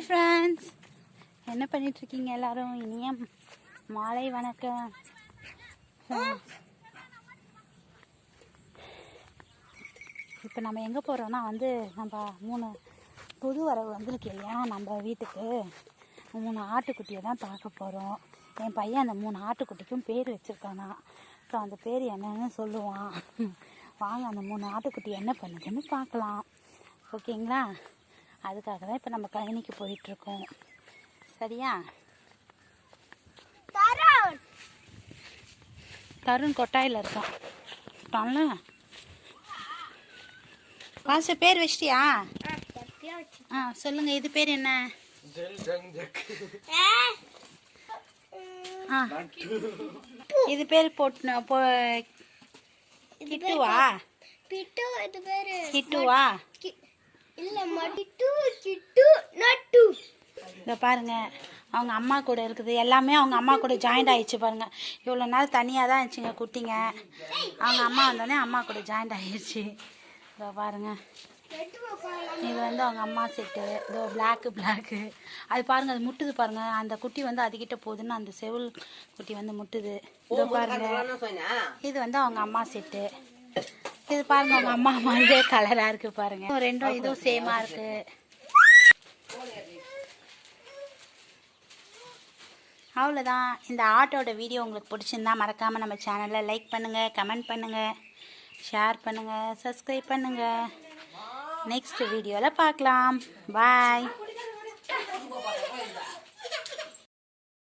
Hi friends, என்ன பண்ணிகிட்ருக்கீங்க எல்லோரும்? இனிய மாலை வணக்கம். இப்போ நம்ம எங்கே போகிறோன்னா நம்ம 3 புது வரவு வந்திருக்கு இல்லையா நம்ம வீட்டுக்கு. 3 ஆட்டுக்குட்டியை தான் பார்க்க போகிறோம். என் பையன் அந்த 3 ஆட்டுக்குட்டிக்கும் பேர் வச்சுருக்கானா. ஸோ அந்த பேர் என்னன்னு சொல்லுவான். வாங்க அந்த 3 ஆட்டுக்குட்டி என்ன பண்ணுதுன்னு பார்க்கலாம். ஓகேங்களா? அதுக்காக தான் இப்போ நம்ம கழனிக்கு போயிட்டுருக்கோம். சரியா? தருண் கொட்டாயில் இருக்கான்ல. பாச பேர் வச்சிட்டியா? சொல்லுங்க, இது பேர் என்ன? இது பேர் கிட்டுவா? கிட்டுவா? இதை பாருங்க, அவங்க அம்மா கூட இருக்குது. எல்லாமே அவங்க அம்மா கூட ஜாயிண்ட் ஆயிடுச்சு பாருங்க. இவ்வளோ நாள் தனியாக தான் இருந்துச்சுங்க குட்டிங்க. அவங்க அம்மா வந்தோடனே அம்மா கூட ஜாயிண்ட் ஆயிடுச்சு. இதோ பாருங்க, இது அவங்க அம்மா செட்டு. இதோ பிளாக்கு அது பாருங்க, அது முட்டுது பாருங்க. அந்த குட்டி அதுகிட்ட போகுதுன்னு அந்த செவுள் குட்டி முட்டுது. இதோ பாருங்க, இது அவங்க அம்மா செட்டு. இது பாருங்க, அவங்க அம்மா மாதிரியே கலரா இருக்கு பாருங்க. ரெண்டும் இதுவும் சேமா இருக்கு. அவ்வளோதான். இந்த ஆட்டோட வீடியோ உங்களுக்கு பிடிச்சிருந்தா மறக்காமல் நம்ம சேனலில் லைக் பண்ணுங்கள், கமெண்ட் பண்ணுங்கள், ஷேர் பண்ணுங்கள், சப்ஸ்கிரைப் பண்ணுங்கள். நெக்ஸ்ட் வீடியோவில் பார்க்கலாம். பாய்.